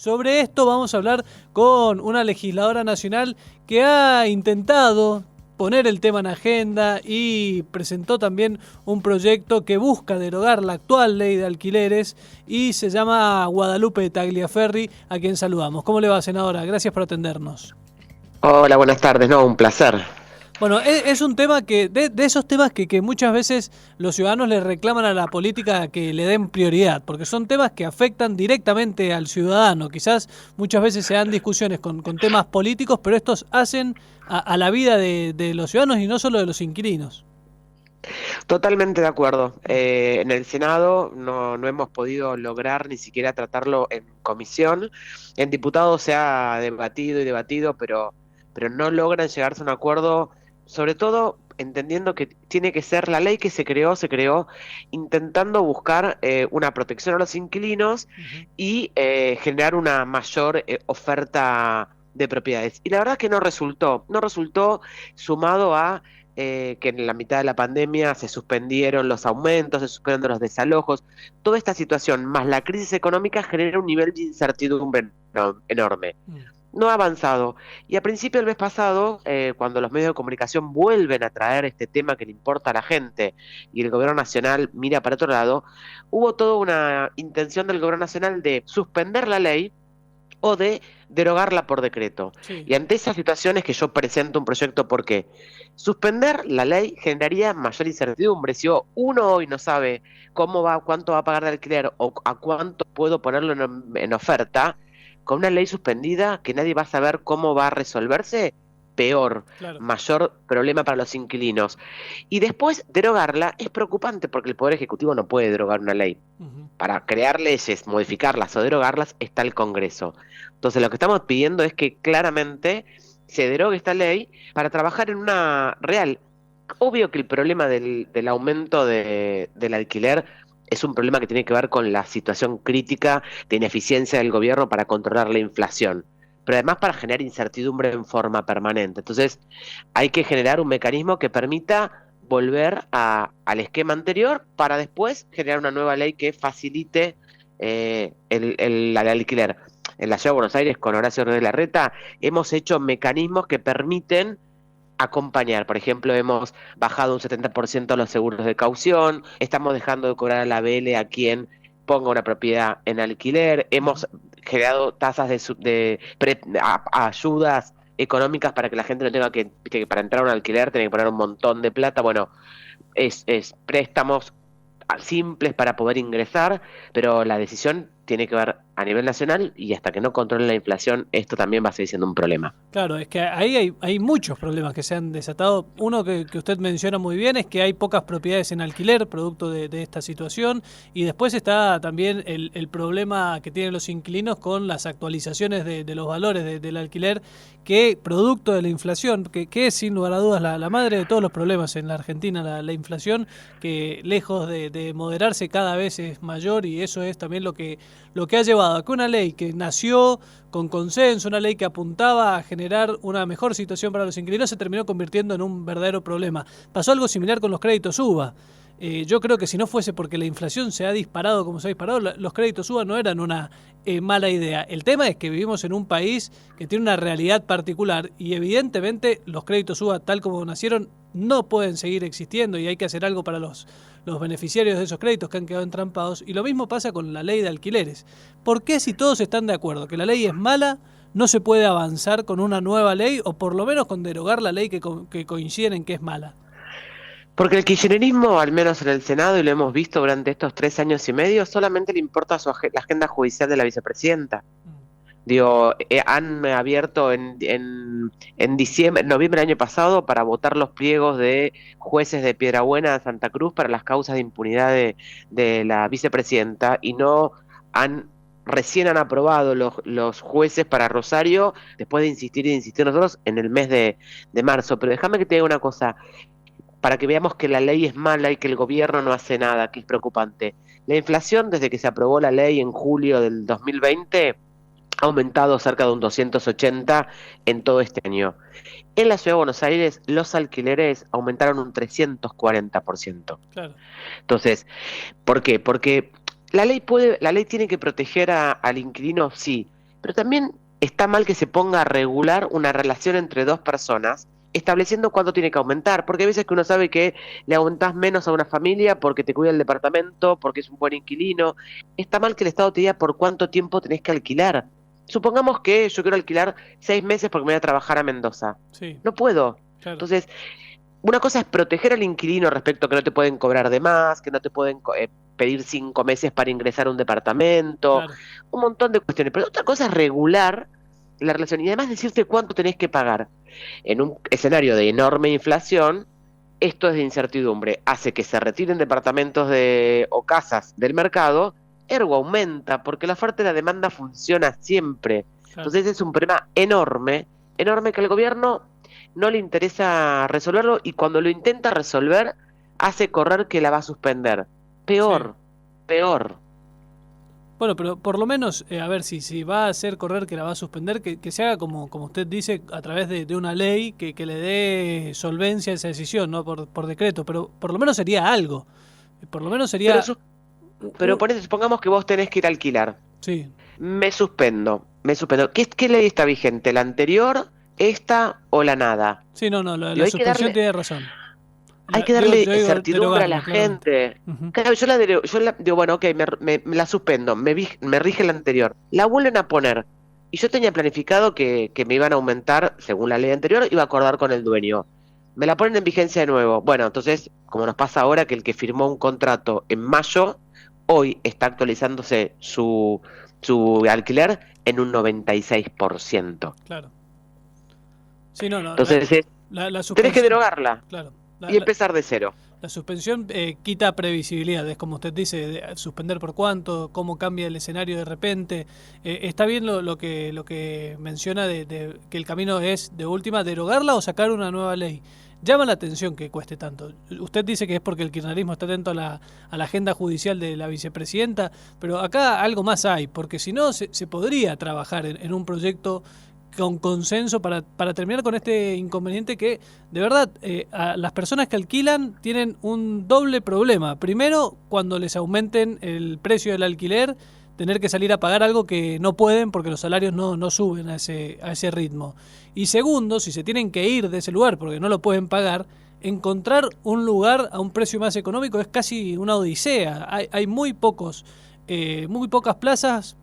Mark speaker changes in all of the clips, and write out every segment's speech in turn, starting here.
Speaker 1: Sobre esto vamos a hablar con una legisladora nacional que ha intentado poner el tema en agenda y presentó también un proyecto que busca derogar la actual ley de alquileres y se llama Guadalupe Tagliaferri, a quien saludamos. ¿Cómo le va, senadora? Gracias por atendernos.
Speaker 2: Hola, buenas tardes. No, un placer.
Speaker 1: Bueno, es un tema que, de esos temas que muchas veces los ciudadanos le reclaman a la política que le den prioridad, porque son temas que afectan directamente al ciudadano. Quizás muchas veces se dan discusiones con temas políticos, pero estos hacen a la vida de los ciudadanos y no solo de los inquilinos.
Speaker 2: Totalmente de acuerdo. En el Senado no hemos podido lograr ni siquiera tratarlo en comisión. En diputados se ha debatido y debatido, pero no logran llegarse a un acuerdo, sobre todo entendiendo que tiene que ser la ley que se creó intentando buscar una protección a los inquilinos
Speaker 1: Ujú.
Speaker 2: y generar una mayor oferta de propiedades. Y la verdad que no resultó sumado a que en la mitad de la pandemia se suspendieron los aumentos, se suspendieron los desalojos. Toda esta situación, más la crisis económica, genera un nivel de incertidumbre enorme.
Speaker 1: Mm.
Speaker 2: No ha avanzado. Y a principio del mes pasado, cuando los medios de comunicación vuelven a traer este tema que le importa a la gente y el gobierno nacional mira para otro lado, hubo toda una intención del gobierno nacional de suspender la ley o de derogarla por decreto.
Speaker 1: Sí.
Speaker 2: Y ante esas situaciones que yo presento un proyecto porque suspender la ley generaría mayor incertidumbre. Si uno hoy no sabe cuánto va a pagar de alquiler o a cuánto puedo ponerlo en oferta, con una ley suspendida que nadie va a saber cómo va a resolverse, peor,
Speaker 1: Claro.
Speaker 2: mayor problema para los inquilinos. Y después derogarla es preocupante porque el Poder Ejecutivo no puede derogar una ley.
Speaker 1: Ujú.
Speaker 2: Para crear leyes, modificarlas o derogarlas está el Congreso. Entonces lo que estamos pidiendo es que claramente se derogue esta ley para trabajar en una real. Obvio que el problema del aumento del alquiler es un problema que tiene que ver con la situación crítica de ineficiencia del gobierno para controlar la inflación, pero además para generar incertidumbre en forma permanente. Entonces hay que generar un mecanismo que permita volver al esquema anterior para después generar una nueva ley que facilite el alquiler. En la Ciudad de Buenos Aires, con Horacio Rodríguez Larreta, hemos hecho mecanismos que permiten acompañar. Por ejemplo, hemos bajado un 70% los seguros de caución, estamos dejando de cobrar a la BL a quien ponga una propiedad en alquiler,
Speaker 1: Ujú.
Speaker 2: hemos generado tasas ayudas económicas para que la gente no tenga que para entrar a un alquiler tiene que poner un montón de plata. Bueno, es préstamos simples para poder ingresar, pero la decisión tiene que ver a nivel nacional y hasta que no controle la inflación, esto también va a seguir siendo un problema.
Speaker 1: Claro, es que ahí hay muchos problemas que se han desatado. Uno que usted menciona muy bien es que hay pocas propiedades en alquiler, producto de esta situación, y después está también el problema que tienen los inquilinos con las actualizaciones de los valores del alquiler, que producto de la inflación, que es sin lugar a dudas la madre de todos los problemas en la Argentina, la inflación, que lejos de moderarse cada vez es mayor, y eso es también lo que ha llevado a que una ley que nació con consenso, una ley que apuntaba a generar una mejor situación para los inquilinos, se terminó convirtiendo en un verdadero problema. Pasó algo similar con los créditos UBA. Yo creo que si no fuese porque la inflación se ha disparado como se ha disparado, los créditos UBA no eran una mala idea. El tema es que vivimos en un país que tiene una realidad particular y evidentemente los créditos UBA tal como nacieron no pueden seguir existiendo y hay que hacer algo para los beneficiarios de esos créditos que han quedado entrampados. Y lo mismo pasa con la ley de alquileres. ¿Por qué, si todos están de acuerdo que la ley es mala, no se puede avanzar con una nueva ley o por lo menos con derogar la ley que coinciden en que es mala?
Speaker 2: Porque el kirchnerismo, al menos en el Senado, y lo hemos visto durante estos 3 años y medio, solamente le importa la agenda judicial de la vicepresidenta. Digo, han abierto en diciembre, noviembre del año pasado para votar los pliegos de jueces de Piedrabuena de Santa Cruz para las causas de impunidad de la vicepresidenta y recién han aprobado los jueces para Rosario después de insistir y insistir nosotros en el mes de marzo. Pero déjame que te diga una cosa, para que veamos que la ley es mala y que el gobierno no hace nada, que es preocupante. La inflación desde que se aprobó la ley en julio del 2020 ha aumentado cerca de un 280 en todo este año. En la Ciudad de Buenos Aires los alquileres aumentaron un 340%.
Speaker 1: Claro.
Speaker 2: Entonces, ¿por qué? Porque la ley tiene que proteger al inquilino, sí, pero también está mal que se ponga a regular una relación entre dos personas, estableciendo cuándo tiene que aumentar, porque hay veces que uno sabe que le aumentás menos a una familia porque te cuida el departamento, porque es un buen inquilino. Está mal que el Estado te diga por cuánto tiempo tenés que alquilar. Supongamos que yo quiero alquilar 6 meses porque me voy a trabajar a Mendoza.
Speaker 1: Sí,
Speaker 2: No puedo.
Speaker 1: claro,
Speaker 2: Entonces, una cosa es proteger al inquilino respecto a que no te pueden cobrar de más, que no te pueden pedir 5 meses para ingresar a un departamento,
Speaker 1: claro.
Speaker 2: un montón de cuestiones. Pero otra cosa es regular la relación y además decirte cuánto tenés que pagar. En un escenario de enorme inflación, esto es de incertidumbre. Hace que se retiren departamentos o casas del mercado, ergo aumenta, porque la oferta y la demanda funciona siempre.
Speaker 1: Claro.
Speaker 2: Entonces es un problema enorme, enorme que al gobierno no le interesa resolverlo y cuando lo intenta resolver hace correr que la va a suspender.
Speaker 1: Sí.
Speaker 2: Peor, peor.
Speaker 1: Bueno, pero por lo menos, a ver, si va a hacer correr que la va a suspender, que se haga como usted dice, a través de una ley que le dé solvencia a esa decisión, ¿no? Por decreto, pero por lo menos sería algo. Por lo menos
Speaker 2: Pero,
Speaker 1: sería...
Speaker 2: pero supongamos que vos tenés que ir a alquilar.
Speaker 1: Sí,
Speaker 2: Me suspendo, me suspendo. ¿Qué ley está vigente? ¿La anterior, esta o la nada?
Speaker 1: sí, no, la
Speaker 2: Digo,
Speaker 1: suspensión tiene razón.
Speaker 2: hay que darle
Speaker 1: Yo digo
Speaker 2: certidumbre a
Speaker 1: derogarla,
Speaker 2: la
Speaker 1: claramente.
Speaker 2: gente.
Speaker 1: Ujú.
Speaker 2: Claro, digo, bueno, ok, me la suspendo, me rige la anterior. La vuelven a poner. Y yo tenía planificado que me iban a aumentar, según la ley anterior, iba a acordar con el dueño. Me la ponen en vigencia de nuevo. Bueno, entonces, como nos pasa ahora, que el que firmó un contrato en mayo, hoy está actualizándose su alquiler en un 96%.
Speaker 1: Claro. Sí, no,
Speaker 2: Entonces,
Speaker 1: la
Speaker 2: tenés que
Speaker 1: suspensión,
Speaker 2: derogarla
Speaker 1: claro.
Speaker 2: y empezar de cero.
Speaker 1: La suspensión quita previsibilidad, es como usted dice, suspender por cuánto, cómo cambia el escenario de repente. Está bien lo que menciona de que el camino es, de última, derogarla o sacar una nueva ley. Llama la atención que cueste tanto. Usted dice que es porque el kirchnerismo está atento a la agenda judicial de la vicepresidenta, pero acá algo más hay, porque si no se podría trabajar en un proyecto con consenso para terminar con este inconveniente que, de verdad, a las personas que alquilan tienen un doble problema. Primero, cuando les aumenten el precio del alquiler, tener que salir a pagar algo que no pueden porque los salarios no suben a ese ritmo. Y segundo, si se tienen que ir de ese lugar porque no lo pueden pagar, encontrar un lugar a un precio más económico es casi una odisea. Hay muy pocas plazas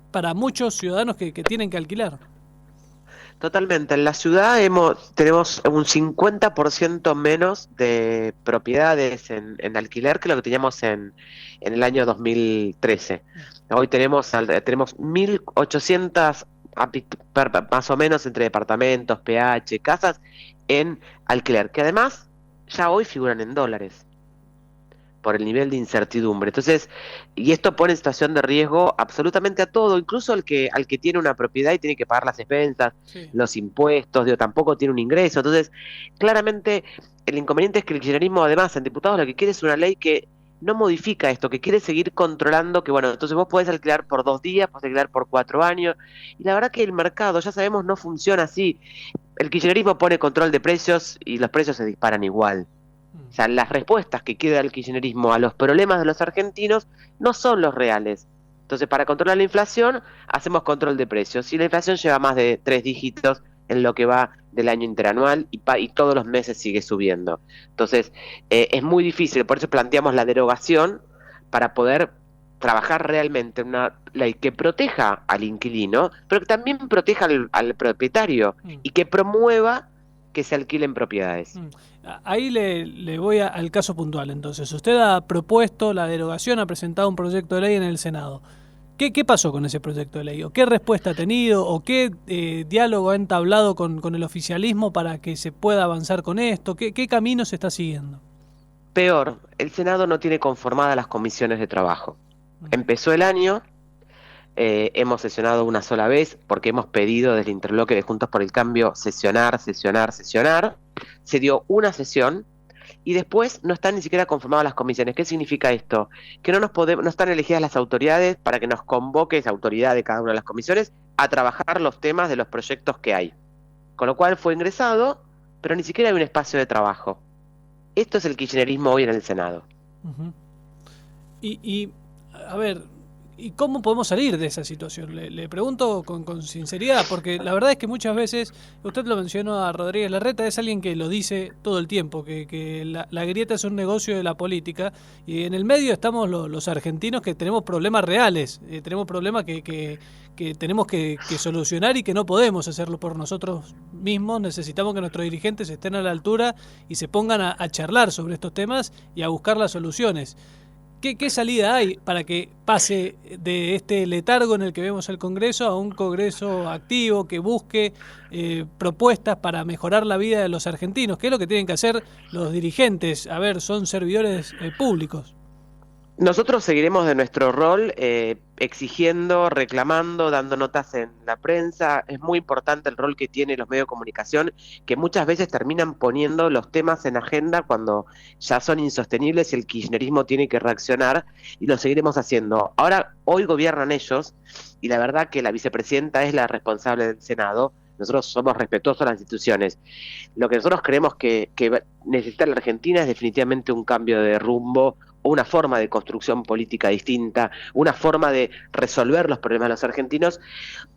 Speaker 1: para muchos ciudadanos que tienen que alquilar.
Speaker 2: Totalmente. En la ciudad tenemos un 50% menos de propiedades en alquiler que lo que teníamos en el año 2013. Hoy tenemos 1.800 más o menos entre departamentos, PH, casas en alquiler, que además ya hoy figuran en dólares por el nivel de incertidumbre. Entonces, y esto pone en situación de riesgo absolutamente a todo, incluso al que tiene una propiedad y tiene que pagar las expensas,
Speaker 1: Sí.
Speaker 2: los impuestos, digo, tampoco tiene un ingreso. Entonces, claramente el inconveniente es que el kirchnerismo, además, en diputados lo que quiere es una ley que no modifica esto, que quiere seguir controlando, que bueno, entonces vos podés alquilar por 2 días, podés alquilar por 4 años, y la verdad que el mercado, ya sabemos, no funciona así. El kirchnerismo pone control de precios y los precios se disparan igual. O sea, las respuestas que queda el kirchnerismo a los problemas de los argentinos no son los reales. Entonces, para controlar la inflación, hacemos control de precios. Y la inflación lleva más de 3 dígitos en lo que va del año interanual y todos los meses sigue subiendo. Entonces, es muy difícil. Por eso planteamos la derogación para poder trabajar realmente en una ley que proteja al inquilino, pero que también proteja al propietario y que promueva que se alquilen propiedades.
Speaker 1: Ahí le voy al caso puntual. Entonces, usted ha propuesto la derogación, ha presentado un proyecto de ley en el Senado. ¿Qué pasó con ese proyecto de ley? ¿O qué respuesta ha tenido? ¿O qué diálogo ha entablado con el oficialismo para que se pueda avanzar con esto? ¿Qué camino se está siguiendo?
Speaker 2: Peor, el Senado no tiene conformadas las comisiones de trabajo. Empezó el año, hemos sesionado una sola vez porque hemos pedido desde el interloque de Juntos por el Cambio sesionar. Se dio una sesión y después no están ni siquiera conformadas las comisiones. ¿Qué significa esto? Que no están elegidas las autoridades para que nos convoque esa autoridad de cada una de las comisiones a trabajar los temas de los proyectos que hay. Con lo cual fue ingresado, pero ni siquiera hay un espacio de trabajo. Esto es el kirchnerismo hoy en el Senado.
Speaker 1: A ver, ¿Y cómo podemos salir de esa situación? Le pregunto con sinceridad, porque la verdad es que muchas veces, usted lo mencionó a Rodríguez Larreta, es alguien que lo dice todo el tiempo, que la grieta es un negocio de la política, y en el medio estamos los argentinos que tenemos problemas reales, tenemos problemas que tenemos que solucionar y que no podemos hacerlo por nosotros mismos. Necesitamos que nuestros dirigentes estén a la altura y se pongan a charlar sobre estos temas y a buscar las soluciones. ¿Qué salida hay para que pase de este letargo en el que vemos el Congreso a un Congreso activo que busque propuestas para mejorar la vida de los argentinos? ¿Qué es lo que tienen que hacer los dirigentes? A ver, son servidores públicos.
Speaker 2: Nosotros seguiremos de nuestro rol exigiendo, reclamando, dando notas en la prensa. Es muy importante el rol que tienen los medios de comunicación, que muchas veces terminan poniendo los temas en agenda cuando ya son insostenibles y el kirchnerismo tiene que reaccionar, y lo seguiremos haciendo. Ahora, hoy gobiernan ellos, y la verdad que la vicepresidenta es la responsable del Senado. Nosotros somos respetuosos de las instituciones. Lo que nosotros creemos que necesita la Argentina es definitivamente un cambio de rumbo, una forma de construcción política distinta, una forma de resolver los problemas de los argentinos,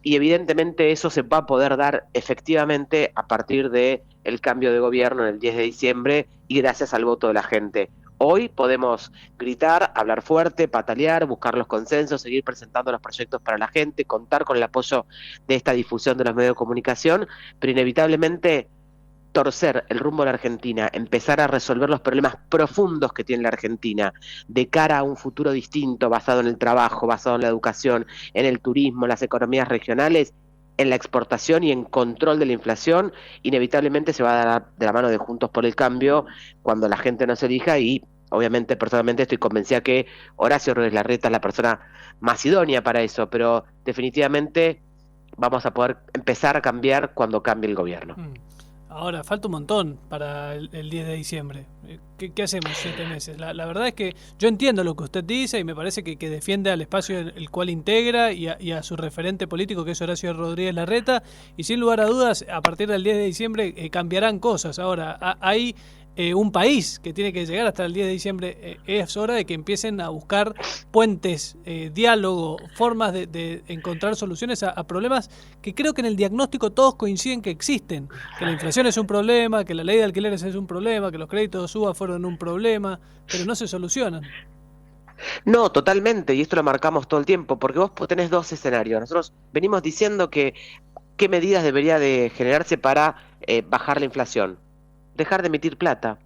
Speaker 2: y evidentemente eso se va a poder dar efectivamente a partir de el cambio de gobierno en el 10 de diciembre y gracias al voto de la gente. Hoy podemos gritar, hablar fuerte, patalear, buscar los consensos, seguir presentando los proyectos para la gente, contar con el apoyo de esta difusión de los medios de comunicación, pero inevitablemente torcer el rumbo de la Argentina, empezar a resolver los problemas profundos que tiene la Argentina de cara a un futuro distinto, basado en el trabajo, basado en la educación, en el turismo, en las economías regionales, en la exportación y en control de la inflación, inevitablemente se va a dar de la mano de Juntos por el Cambio cuando la gente nos elija, y obviamente personalmente estoy convencida que Horacio Rodríguez Larreta es la persona más idónea para eso, pero definitivamente vamos a poder empezar a cambiar cuando cambie el gobierno.
Speaker 1: Ahora, falta un montón para el 10 de diciembre. ¿Qué hacemos 7 meses? La verdad es que yo entiendo lo que usted dice y me parece que defiende al espacio el cual integra y a su referente político, que es Horacio Rodríguez Larreta, y sin lugar a dudas, a partir del 10 de diciembre cambiarán cosas. Ahora, hay un país que tiene que llegar hasta el 10 de diciembre. Es hora de que empiecen a buscar puentes, diálogo, formas de encontrar soluciones a problemas que creo que en el diagnóstico todos coinciden que existen, que la inflación es un problema, que la ley de alquileres es un problema, que los créditos UBA fueron un problema, pero no se solucionan.
Speaker 2: No, totalmente, y esto lo marcamos todo el tiempo, porque vos tenés dos escenarios. Nosotros venimos diciendo que qué medidas debería de generarse para bajar la inflación. Dejar de emitir plata.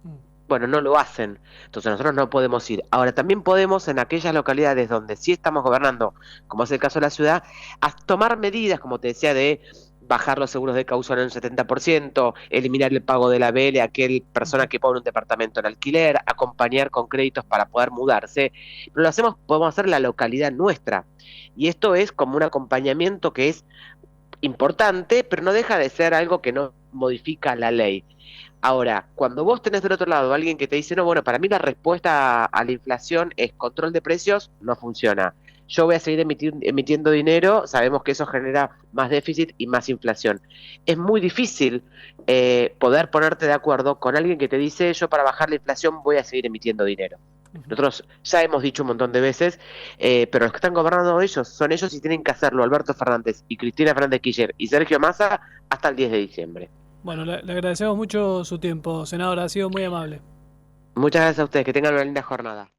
Speaker 2: Bueno, no lo hacen, entonces nosotros no podemos ir. Ahora, también podemos en aquellas localidades donde sí estamos gobernando, como es el caso de la ciudad, a tomar medidas, como te decía, de bajar los seguros de caución en un 70%, eliminar el pago de la ABL a aquel persona que pone un departamento en alquiler, acompañar con créditos para poder mudarse. Pero lo hacemos, podemos hacer en la localidad nuestra. Y esto es como un acompañamiento que es importante, pero no deja de ser algo que no modifica la ley. Ahora, cuando vos tenés del otro lado a alguien que te dice, no, bueno, para mí la respuesta a la inflación es control de precios, no funciona. Yo voy a seguir emitiendo dinero, sabemos que eso genera más déficit y más inflación. Es muy difícil poder ponerte de acuerdo con alguien que te dice, yo para bajar la inflación voy a seguir emitiendo dinero. Nosotros ya hemos dicho un montón de veces, pero los que están gobernando ellos son ellos y tienen que hacerlo Alberto Fernández y Cristina Fernández Kirchner y Sergio Massa hasta el 10 de diciembre.
Speaker 1: Bueno, le agradecemos mucho su tiempo, senadora, ha sido muy amable.
Speaker 2: Muchas gracias a ustedes, que tengan una linda jornada.